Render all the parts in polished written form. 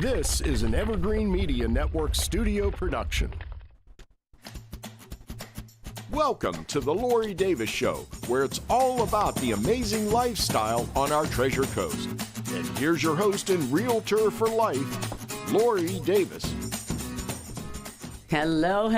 This is an Evergreen Media Network studio production. Welcome to the Lori Davis Show, where it's all about the amazing lifestyle on our Treasure Coast. And here's your host and realtor for life, Lori Davis. Hello,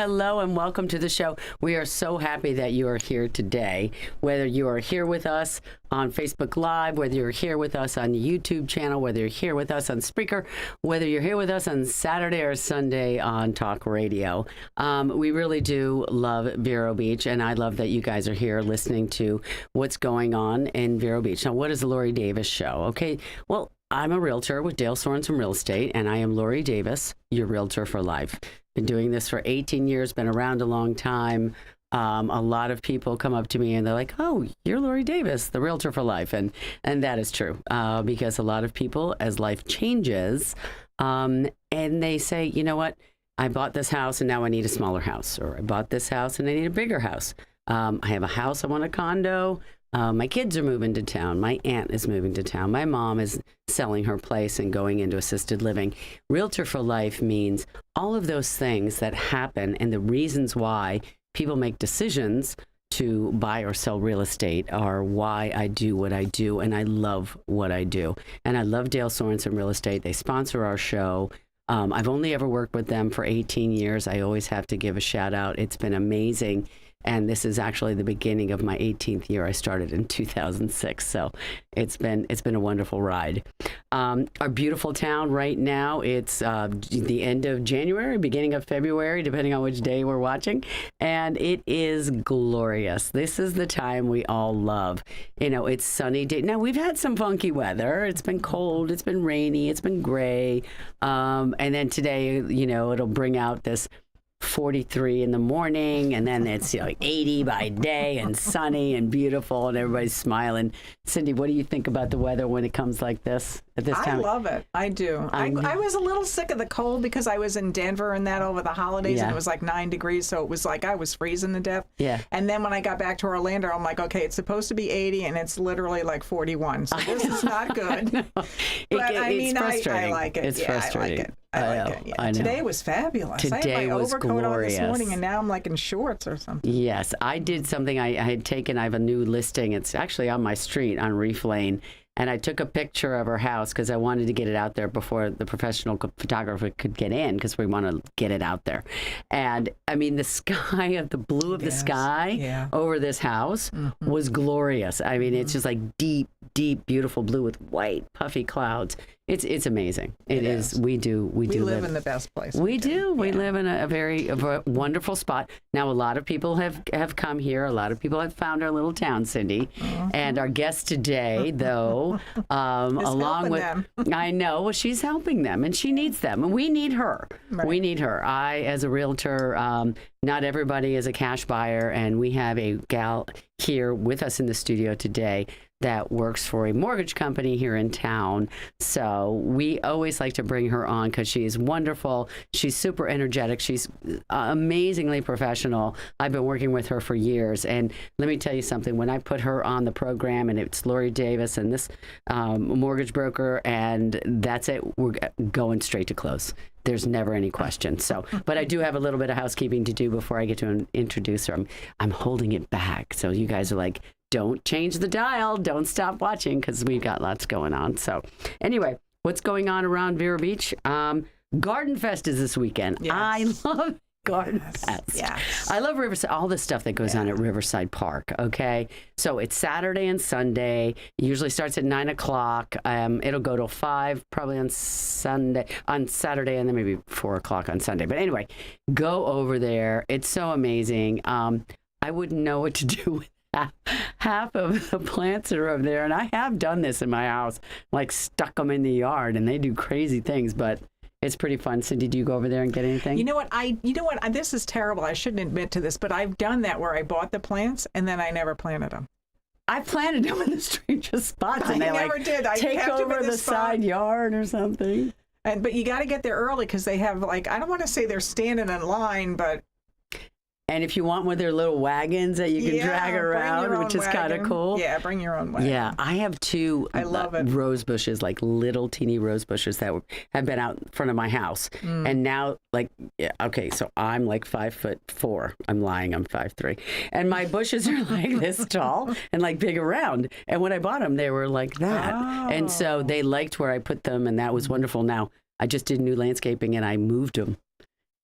and welcome to the show. We are so happy that you are here today. Whether you are here with us on Facebook Live, whether you're here with us on the YouTube channel, whether you're here with us on Spreaker, whether you're here with us on Saturday or Sunday on Talk Radio. We really do love Vero Beach, and I love that you guys are here listening to what's going on in Vero Beach. Now, what is the Lori Davis Show? Okay, well, I'm a realtor with Dale Sorensen Real Estate, and I am Lori Davis, your realtor for life. Been doing this for 18 years, been around a long time. A lot of people come up to me and they're like, oh, you're Lori Davis, the realtor for life. And that is true because a lot of people, as life changes, and they say, you know what, I bought this house and now I need a smaller house, or I bought this house and I need a bigger house. I have a house, I want a condo. My kids are moving to town. My aunt is moving to town. My mom is selling her place and going into assisted living. Realtor for life means all of those things that happen and the reasons why people make decisions to buy or sell real estate are why I do what I do, and I love what I do. And I love Dale Sorensen Real Estate. They sponsor our show. I've only ever worked with them for 18 years. I always have to give a shout out. It's been amazing. And this is actually the beginning of my 18th year. I started in 2006, so it's been a wonderful ride. Our beautiful town right now, it's the end of January, beginning of February, depending on which day we're watching, and it is glorious. This is the time we all love. You know, it's sunny day. Now, we've had some funky weather. It's been cold, it's been rainy, it's been gray, and then today, you know, it'll bring out this 43 in the morning, and then it's 80 by day and sunny and beautiful and everybody's smiling. Cindy, what do you think about the weather when it comes like this at this time? I love it. I do. I was a little sick of the cold because I was in Denver and that over the holidays, and it was like 9 degrees, so it was like I was freezing to death. Yeah. And then when I got back to Orlando, I'm like, okay, it's supposed to be 80 and it's literally like 41, so this is not good. But it's frustrating. I like it. It's frustrating. I like it. Yeah. I know. Today was fabulous. Today I had my was overcoat glorious. on this morning, and now I'm like in shorts or something. Yes, I did something I had taken. I have a new listing. It's actually on my street on Reef Lane. And I took a picture of her house because I wanted to get it out there before the professional photographer could get in, because we want to get it out there. And I mean, the sky, the blue of the sky over this house was glorious. I mean, it's just like deep, beautiful blue with white, puffy clouds. It's amazing. It is. We live in the best place. We do. We live in a very wonderful spot. Now, a lot of people have come here. A lot of people have found our little town, Cindy. And our guest today, though, along with them. I know, well, she's helping them, and she needs them, and we need her. Right. We need her. I, as a realtor, not everybody is a cash buyer, and we have a gal here with us in the studio today that works for a mortgage company here in town. So we always like to bring her on because she is wonderful. She's super energetic. She's amazingly professional. I've been working with her for years. And let me tell you something, when I put her on the program, and it's Lori Davis and this mortgage broker, and that's it, we're going straight to close. There's never any question. So, but I do have a little bit of housekeeping to do before I get to introduce her. I'm holding it back. So you guys are like, don't change the dial. Don't stop watching, because we've got lots going on. So anyway, what's going on around Vero Beach? Garden Fest is this weekend. Yes. I love Garden Fest. Yes. I love Riverside, all the stuff that goes on at Riverside Park, okay? So it's Saturday and Sunday. It usually starts at 9 o'clock. It'll go till 5 probably on Saturday, and then maybe 4 o'clock on Sunday. But anyway, go over there. It's so amazing. I wouldn't know what to do with half of the plants that are over there, and I have done this in my house, like stuck them in the yard, and they do crazy things, but it's pretty fun. So did you go over there and get anything? You know what? This is terrible. I shouldn't admit to this, but I've done that where I bought the plants and then I never planted them. I planted them in the strangest spots, and I they never did. I take kept them over in the side yard or something. But you got to get there early because they have, like, I don't want to say they're standing in line, but And if you want one of their little wagons that you can drag around, which is kind of cool. Yeah, bring your own wagon. Yeah, I have two rose bushes, like little teeny rose bushes that have been out in front of my house. And now, okay, so I'm like 5'4". I'm lying, I'm 5'3". And my bushes are like this tall and like big around. And when I bought them, they were like that. Oh. And so they liked where I put them, and that was wonderful. Now, I just did new landscaping and I moved them.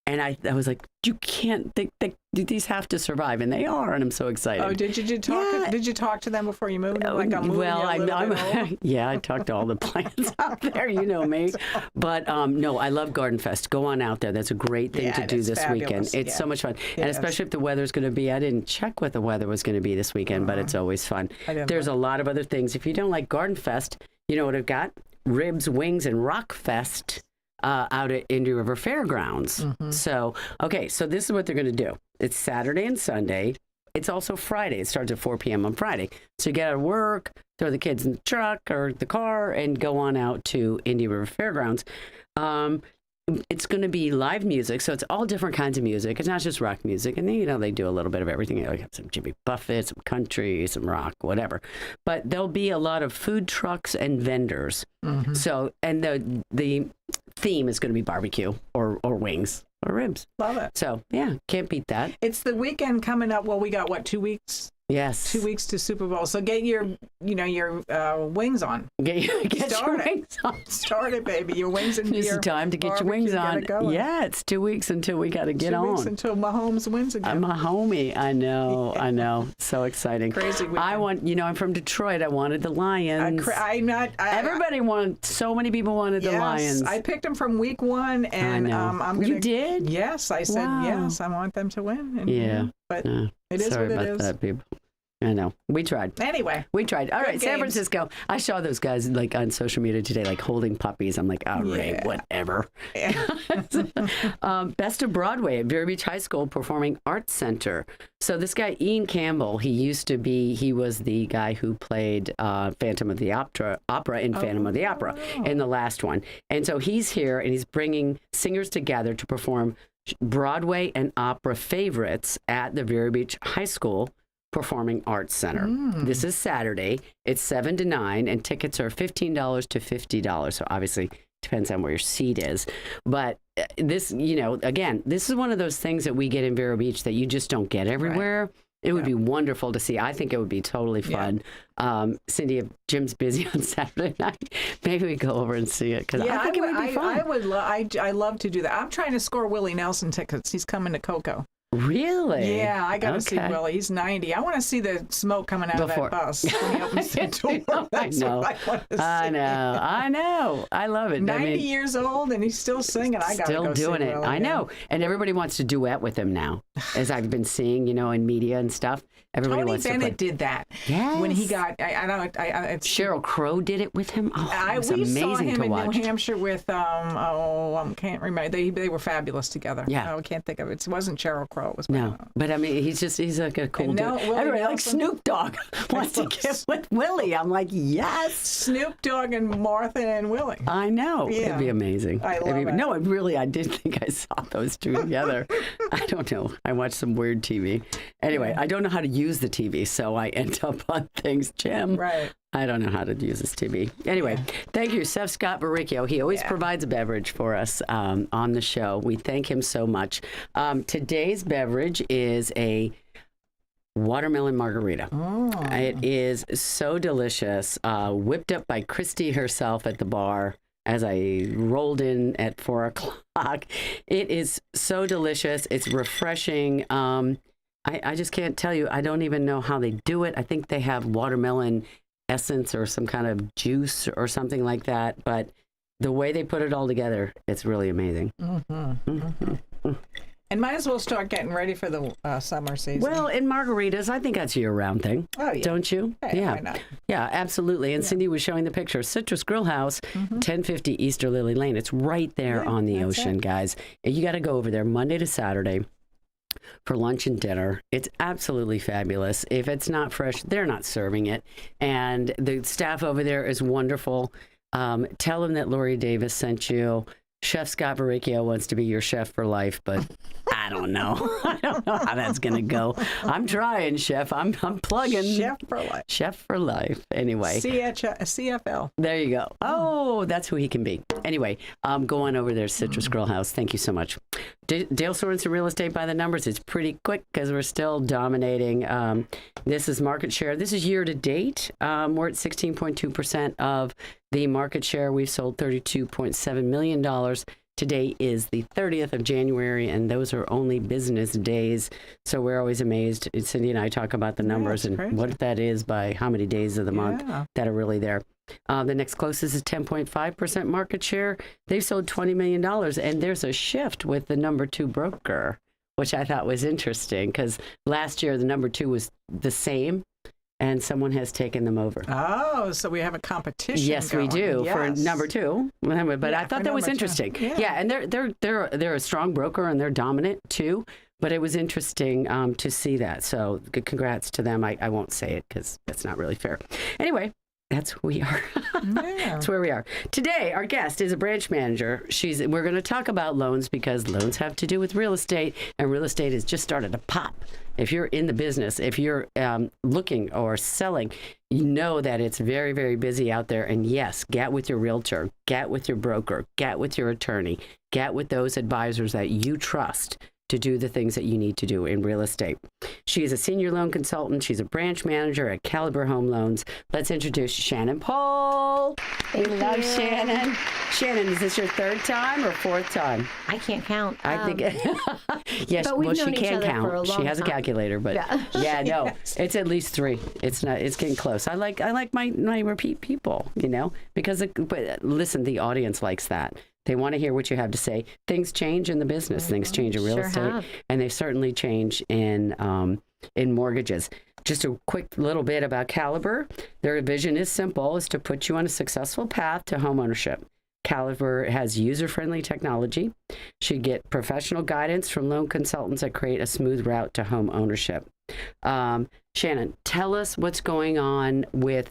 And I was like, you can't, these have to survive, and they are, and I'm so excited. Oh, did you talk to them before you moved? Like, I'm moving yeah, I talked to all the plants out there, you know me. But no, I love Garden Fest. Go on out there. That's a great thing to do this weekend. It's so much fun. And especially if the weather's going to be, I didn't check what the weather was going to be this weekend, but it's always fun. There's a lot of other things. If you don't like Garden Fest, you know what I've got? Ribs, Wings, and Rock Fest. Out at Indy River Fairgrounds. So, okay, so this is what they're going to do. It's Saturday and Sunday. It's also Friday. It starts at 4 p.m. on Friday. So you get out of work, throw the kids in the truck or the car, and go on out to Indy River Fairgrounds. It's going to be live music, so it's all different kinds of music. It's not just rock music. And, they do a little bit of everything. They have some Jimmy Buffett, some country, some rock, whatever. But there'll be a lot of food trucks and vendors. So, and the theme is going to be barbecue or wings or ribs. Love it. So, yeah, can't beat that. It's the weekend coming up. Well, we got, 2 weeks? Yes. 2 weeks to Super Bowl. So get your wings on. Get your wings on. Start it, baby. Your wings and It's time to get your wings on. Yeah, it's 2 weeks until we got to get on. 2 weeks until Mahomes wins again. I'm a homie. I know. So exciting. Crazy weekend. I'm from Detroit. I wanted the Lions. Everybody wanted, so many people wanted the Lions. I picked them from week 1. And I'm gonna, You did? Yes. I said, yes, I want them to win. And, But it is what it is. Sorry about that, people. I know. We tried. Anyway. We tried. All right, games. San Francisco. I saw those guys like on social media today, like holding puppies. I'm like, all right, whatever. Best of Broadway at Vero Beach High School Performing Arts Center. So this guy, Ian Campbell, he was the guy who played Phantom of the Opera in Phantom of the Opera in the last one. And so he's here and he's bringing singers together to perform Broadway and opera favorites at the Vero Beach High School Performing Arts Center. This is Saturday. It's 7 to 9, and tickets are $15 to $50. So obviously depends on where your seat is. But this, again, this is one of those things that we get in Vero Beach that you just don't get everywhere. Right. It would be wonderful to see. I think it would be totally fun. Cindy, if Jim's busy on Saturday night, maybe we go over and see it because I think it would be fun. I love to do that. I'm trying to score Willie Nelson tickets. He's coming to Cocoa. Really? Yeah, I got to see Willie. He's 90. I want to see the smoke coming out of that bus when he opens the door. That's what I want to see. I know. I love it. 90 years old and he's still singing. I got to go doing see it. Willie. I know. And everybody wants to duet with him now, as I've been seeing, in media and stuff. Everybody Tony wants Bennett to did that. Yes. When he got, Sheryl Crow did it with him. Oh, it was we amazing saw him to in watch. New Hampshire with, I can't remember. They were fabulous together. Yeah. I can't think of it. It wasn't Sheryl Crow. It was but I mean, he's like a cool dude. Everybody like Snoop Dogg wants to get with Willie. I'm like, yes. Snoop Dogg and Martha and Willie. I know. Yeah. It'd be amazing. I love it. No, I did think I saw those two together. I don't know. I watched some weird TV. Anyway, I don't know how to use the TV, so I end up on things, Jim. Right. I don't know how to use this TV. Anyway, thank you, Chef Scott Baricchio. He always provides a beverage for us on the show. We thank him so much. Today's beverage is a watermelon margarita. It is so delicious, whipped up by Christy herself at the bar as I rolled in at 4 o'clock. It is so delicious. It's refreshing. I just can't tell you. I don't even know how they do it. I think they have watermelon essence or some kind of juice or something like that. But the way they put it all together, it's really amazing. And might as well start getting ready for the summer season. Well, in margaritas, I think that's a year-round thing. Oh, yeah. Don't you? Hey, why not? Yeah, absolutely. And Cindy was showing the picture. Citrus Grill House, 1050 Easter Lily Lane. It's right there on the ocean, guys. You got to go over there Monday to Saturday for lunch and dinner. It's absolutely fabulous. If it's not fresh, they're not serving it. And the staff over there is wonderful. Tell them that Lori Davis sent you. Chef Scott Baricchio wants to be your chef for life, but I don't know. I don't know how that's going to go. I'm trying, Chef. I'm plugging. Chef for life. Chef for life. Anyway. CFL. There you go. Oh, that's who he can be. Anyway, go on over there, Citrus Grill House. Thank you so much. Dale Sorensen Real Estate by the Numbers. It's pretty quick because we're still dominating. This is market share. This is year to date. We're at 16.2% of the market share. We've sold $32.7 million. Today is the 30th of January, and those are only business days. So we're always amazed. Cindy and I talk about the numbers and crazy. what that is by how many days of the month that are really there. The next closest is 10.5% market share. They've sold $20 million, and there's a shift with the number 2 broker, which I thought was interesting because last year the number 2 was the same, and someone has taken them over. Oh, so we have a competition. Yes, going. we do for Yes. number 2. But I thought that was interesting. Yeah, and they're a strong broker and they're dominant too. But it was interesting to see that. So congrats to them. I won't say it because that's not really fair. Anyway. That's who we are. That's where we are. Today, our guest is a branch manager. We're going to talk about loans because loans have to do with real estate, and real estate has just started to pop. If you're in the business, if you're looking or selling, you know that it's very, very busy out there. And yes, get with your realtor, get with your broker, get with your attorney, get with those advisors that you trust to do the things that you need to do in real estate. She is a senior loan consultant. She's a branch manager at Caliber Home Loans. Let's introduce Shannon Paul. We love Shannon. Shannon, is this your 3rd time or 4th time? I can't count. I think, yes, but we've well, she known each can other for a count. She long has a time. calculator, but no, it's at least 3. It's getting close. I like my repeat people, because but listen, the audience likes that. They want to hear what you have to say. Things change in the business. Things change in real estate, and they certainly change in mortgages. Just a quick little bit about Caliber. Their vision is simple: is to put you on a successful path to home ownership. Caliber has user-friendly technology. Should get professional guidance from loan consultants that create a smooth route to home ownership. Shannon, tell us what's going on with.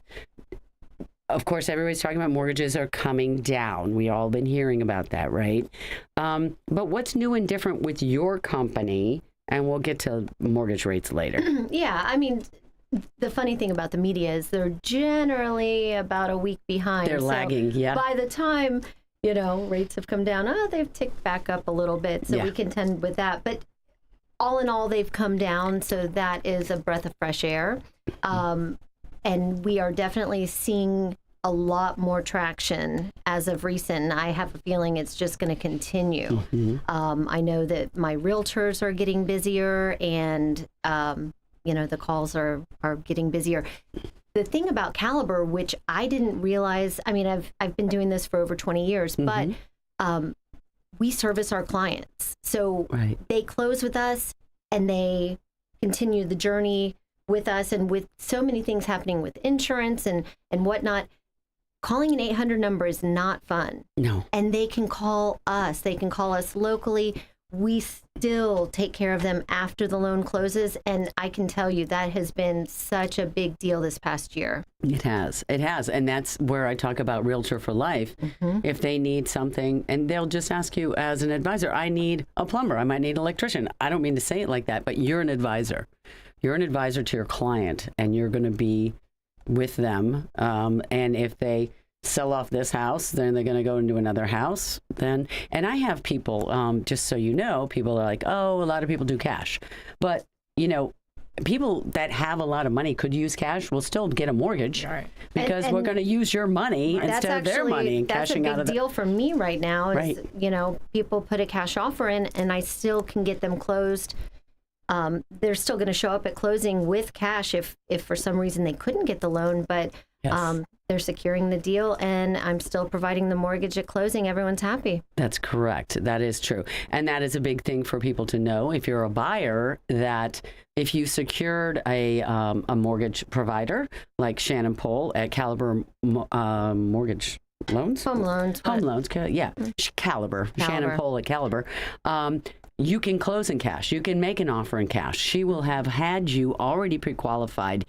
Of course, everybody's talking about mortgages are coming down. We've all been hearing about that, right? But what's new and different with your company? And we'll get to mortgage rates later. Yeah, I mean, the funny thing about the media is they're generally about a week behind. They're lagging, yeah. By the time, rates have come down, they've ticked back up a little bit, so we contend with that. But all in all, they've come down, so that is a breath of fresh air. And we are definitely seeing a lot more traction as of recent. I have a feeling it's just going to continue. Mm-hmm. I know that my realtors are getting busier, and the calls are getting busier. The thing about Caliber, which I didn't realize, I mean, I've been doing this for over 20 years, but we service our clients. So they close with us and they continue the journey with us, and with so many things happening with insurance and whatnot, calling an 800 number is not fun. No. And they can call us. They can call us locally. We still take care of them after the loan closes. And I can tell you that has been such a big deal this past year. It has. And that's where I talk about Realtor for Life. Mm-hmm. If they need something, and they'll just ask you as an advisor, I need a plumber. I might need an electrician. I don't mean to say it like that, but you're an advisor. You're an advisor to your client, and you're going to be with them. And if they sell off this house, then they're going to go into another house. And I have people, just so you know, people are like, oh, a lot of people do cash. But, people that have a lot of money could use cash will still get a mortgage because we're going to use your money instead of their money and cashing out of it. That's a big deal for me right now. Is, people put a cash offer in, and I still can get them closed. They're still going to show up at closing with cash if for some reason they couldn't get the loan, but they're securing the deal, and I'm still providing the mortgage at closing. Everyone's happy. That's correct. That is true. And that is a big thing for people to know if you're a buyer, that if you secured a mortgage provider like Shannon Pohl at Caliber Mortgage Loans? Home loans. Yeah. Caliber. Shannon Pohl at Caliber. You can close in cash. You can make an offer in cash. She will have had you already pre-qualified.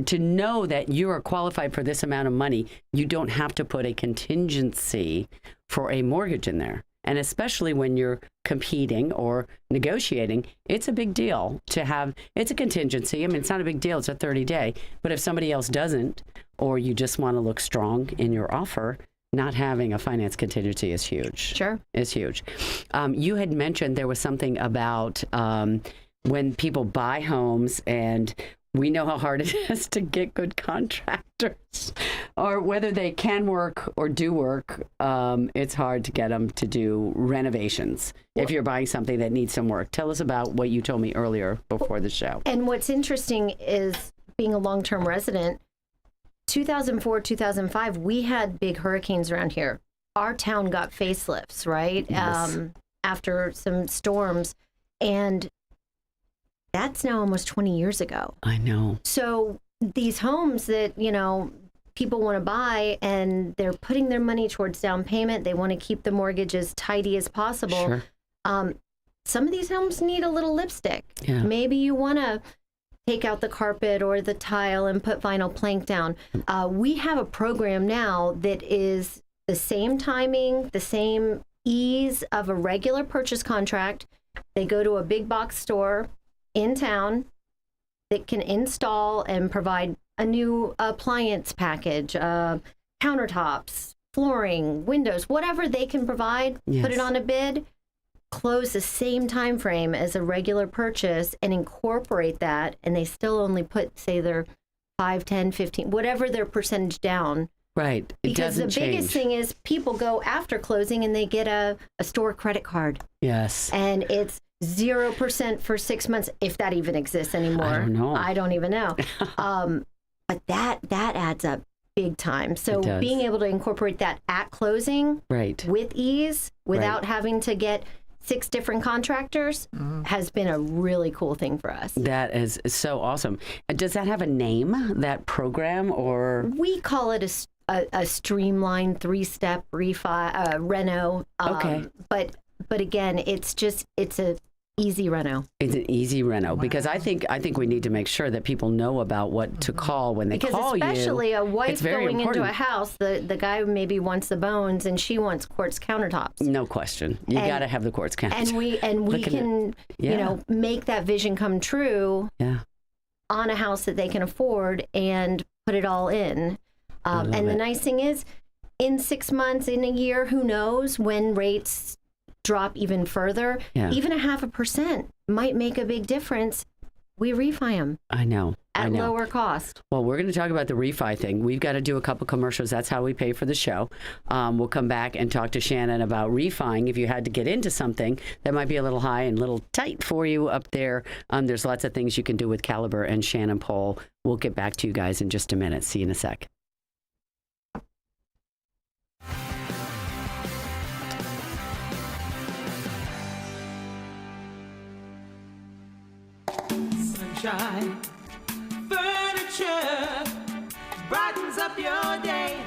To know that you are qualified for this amount of money, you don't have to put a contingency for a mortgage in there. And especially when you're competing or negotiating, it's a big deal to have, it's a contingency. I mean, it's not a big deal. It's a 30-day. But if somebody else doesn't, or you just want to look strong in your offer, not having a finance contingency is huge. Sure. Is huge. You had mentioned there was something about when people buy homes, and we know how hard it is to get good contractors, or whether they can work or do work. It's hard to get them to do renovations if you're buying something that needs some work. Tell us about what you told me earlier before the show. And what's interesting is, being a long-term resident, 2004, 2005, we had big hurricanes around here. Our town got facelifts, right? Yes. After some storms. And that's now almost 20 years ago. I know. So these homes that, people want to buy, and they're putting their money towards down payment. They want to keep the mortgage as tidy as possible. Sure. Some of these homes need a little lipstick. Yeah. Maybe you want to take out the carpet or the tile and put vinyl plank down. We have a program now that is the same timing, the same ease of a regular purchase contract. They go to a big box store in town that can install and provide a new appliance package, countertops, flooring, windows, whatever they can provide, Yes. put it on a bid, close the same time frame as a regular purchase, and incorporate that, and they still only put, say, their 5, 10, 15, whatever their percentage down. Right. It Because the doesn't biggest change. thing is people go after closing and they get a store credit card, Yes. and it's 0% for 6 months, if that even exists anymore. I don't know. I don't even know. But that adds up big time. So It does. being able to incorporate that at closing Right. with ease, without having to get 6 different contractors, has been a really cool thing for us. That is so awesome. Does that have a name, that program, or? We call it a streamlined 3-step refi reno. Okay. But again, it's a easy reno. It's an easy reno, because I think we need to make sure that people know about what to call when they Because call you. especially a wife It's very going important. into a house, the guy maybe wants the bones and she wants quartz countertops. No question. You got to have the quartz count. And we Looking can, Yeah. make that vision come true Yeah. on a house that they can afford and put it all in. love And the it. nice thing is, in 6 months, in a year, who knows when rates drop even further, Yeah. even 0.5% might make a big difference. We refi them I know. at lower cost. Well, we're going to talk about the refi thing. We've got to do a couple commercials. That's how we pay for the show. We'll come back and talk to Shannon about refining. If you had to get into something that might be a little high and a little tight for you up there, there's lots of things you can do with Caliber and Shannon Pohl. We'll get back to you guys in just a minute. See you in a sec. Sunshine Furniture brightens up your day.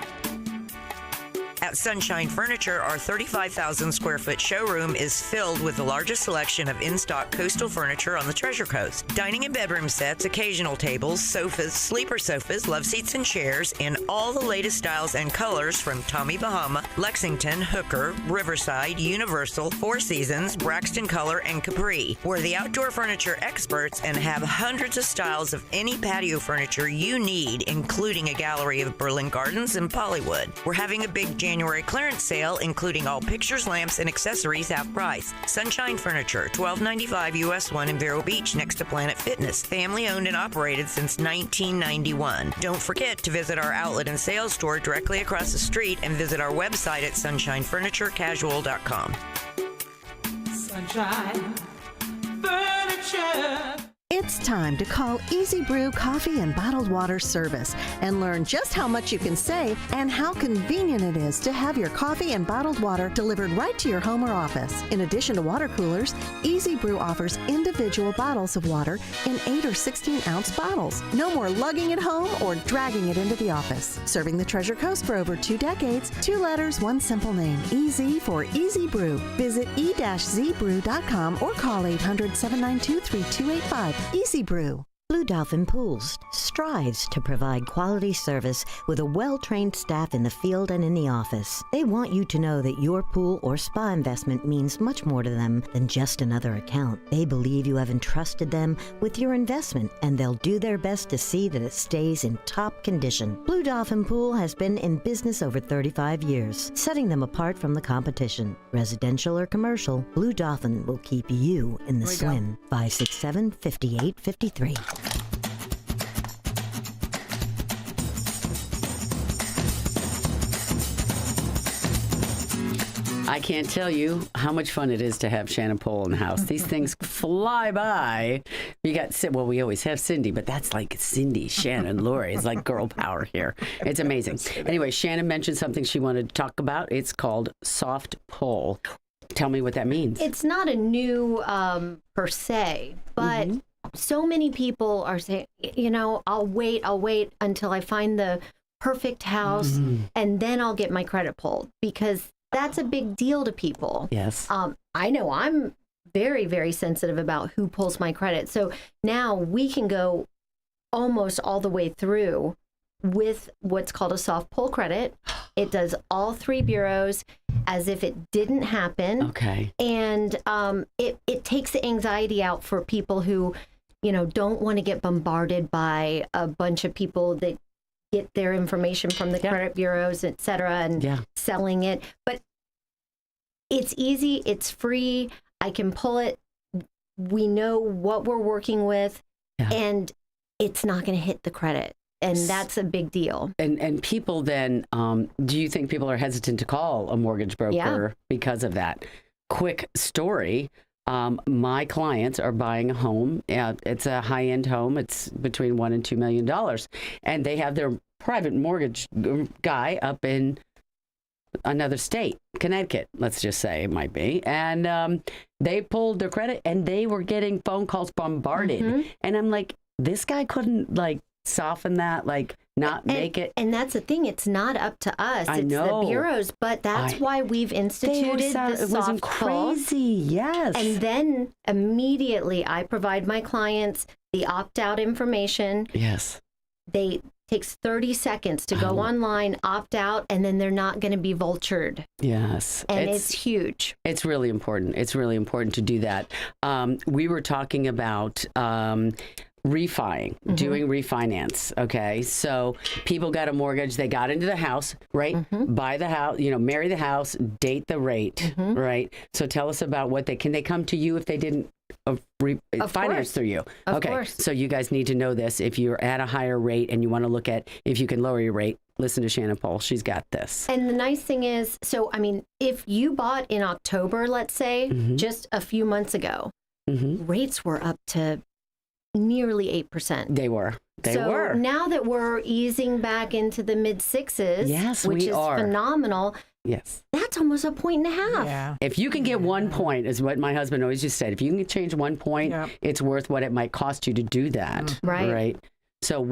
At Sunshine Furniture, our 35,000 square foot showroom is filled with the largest selection of in-stock coastal furniture on the Treasure Coast. Dining and bedroom sets, occasional tables, sofas, sleeper sofas, love seats and chairs in all the latest styles and colors from Tommy Bahama, Lexington, Hooker, Riverside, Universal, Four Seasons, Braxton Color, and Capri. We're the outdoor furniture experts and have hundreds of styles of any patio furniture you need, including a gallery of Berlin Gardens and Pollywood. We're having a big January clearance sale, including all pictures, lamps, and accessories half price. Sunshine Furniture, $12.95 US 1 in Vero Beach next to Planet Fitness. Family owned and operated since 1991. Don't forget to visit our outlet and sales store directly across the street and visit our website at sunshinefurniturecasual.com. Sunshine Furniture. It's time to call Easy Brew Coffee and Bottled Water Service and learn just how much you can save and how convenient it is to have your coffee and bottled water delivered right to your home or office. In addition to water coolers, Easy Brew offers individual bottles of water in 8 or 16-ounce bottles. No more lugging it home or dragging it into the office. Serving the Treasure Coast for over 2 decades, 2 letters, 1 simple name. Easy for Easy Brew. Visit e-zbrew.com or call 800-792-3285. Easy Brew. Blue Dolphin Pools. strives to provide quality service with a well-trained staff in the field and in the office. They want you to know that your pool or spa investment means much more to them than just another account. They believe you have entrusted them with your investment, and they'll do their best to see that it stays in top condition. Blue Dolphin Pool has been in business over 35 years, setting them apart from the competition. Residential or commercial, Blue Dolphin will keep you in the swim. 567-5853. I can't tell you how much fun it is to have Shannon Pohl in the house. These things fly by. We we always have Cindy, but that's like Cindy, Shannon, Lori. It's like girl power here. It's amazing. Anyway, Shannon mentioned something she wanted to talk about. It's called soft pull. Tell me what that means. It's not a new per se, but so many people are saying, I'll wait until I find the perfect house and then I'll get my credit pulled, because that's a big deal to people. Yes. I know I'm very, very sensitive about who pulls my credit. So now we can go almost all the way through with what's called a soft pull credit. It does all 3 bureaus as if it didn't happen. Okay. And it takes the anxiety out for people who, don't want to get bombarded by a bunch of people that get their information from the credit bureaus, et cetera, and selling it. But it's easy. It's free. I can pull it. We know what we're working with, and it's not going to hit the credit. And that's a big deal. And people then, do you think people are hesitant to call a mortgage broker because of that? Quick story. My clients are buying a home. It's a high-end home. It's between $1 and $2 million. And they have their private mortgage guy up in another state, Connecticut, let's just say it might be. And they pulled their credit and they were getting phone calls bombarded. And I'm like, this guy couldn't soften that, not make it. And that's the thing. It's not up to us. I it's know. the bureaus. But that's why we've instituted the it wasn't soft pull. crazy. Yes. And then immediately I provide my clients the opt-out information. Yes. Takes 30 seconds to go online, opt out, and then they're not going to be vultured. Yes. And it's huge. It's really important. It's really important to do that. We were talking about refining, doing refinance. Okay. So people got a mortgage, they got into the house, right? Buy the house, marry the house, date the rate, right? So tell us about can they come to you if they didn't finance through you? Of course. So you guys need to know this. If you're at a higher rate and you want to look at if you can lower your rate, listen to Shannon Pohl. She's got this. And the nice thing is, if you bought in October, let's say, just a few months ago, rates were up to nearly 8%. They were. So now that we're easing back into the mid 6s, which is phenomenal. Yes. That's almost a point and a half. Yeah. If you can get 1 point, is what my husband always just said. If you can change 1 point, it's worth what it might cost you to do that. Right. So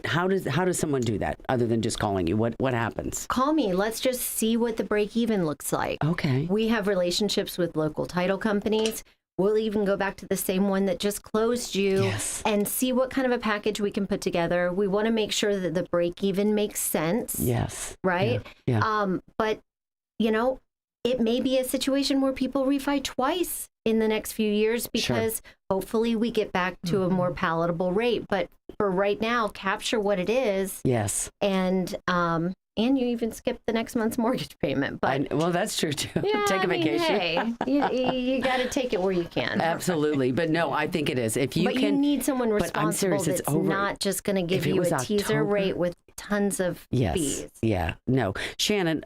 how does someone do that other than just calling you? What happens? Call me. Let's just see what the break even looks like. Okay. We have relationships with local title companies. We'll even go back to the same one that just closed you and see what kind of a package we can put together. We want to make sure that the break even makes sense. Yes. Right? Yeah. But, it may be a situation where people refi twice in the next few years because hopefully we get back to a more palatable rate. But for right now, capture what it is. Yes. And you even skip the next month's mortgage payment. But well, that's true too. Yeah, Take a vacation. Hey, you got to take it where you can. Absolutely, but no, I think it is. If you you need someone responsible serious, that's not just going to give you a teaser rate with tons of fees. Yeah. No, Shannon,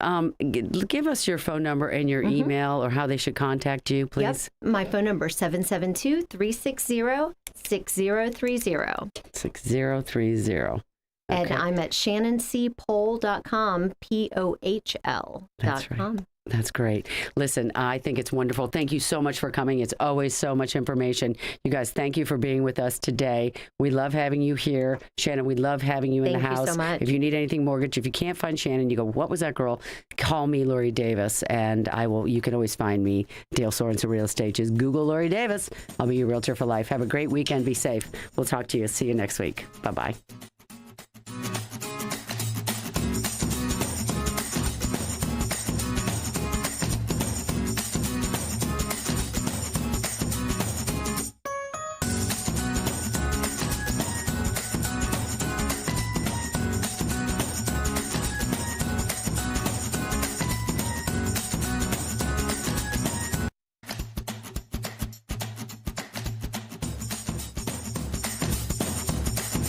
give us your phone number and your email or how they should contact you, please. Yep. My phone number is 772-360-6030. 6030. And I'm at ShannonCPohl.com, POHL.com. That's right. That's great. Listen, I think it's wonderful. Thank you so much for coming. It's always so much information. You guys, thank you for being with us today. We love having you here. Shannon, we love having you in the house. Thank you so much. If you need anything mortgage, if you can't find Shannon, you go, what was that girl? Call me, Lori Davis, and you can always find me, Dale Sorensen Real Estate. Just Google Lori Davis. I'll be your realtor for life. Have a great weekend. Be safe. We'll talk to you. See you next week. Bye-bye.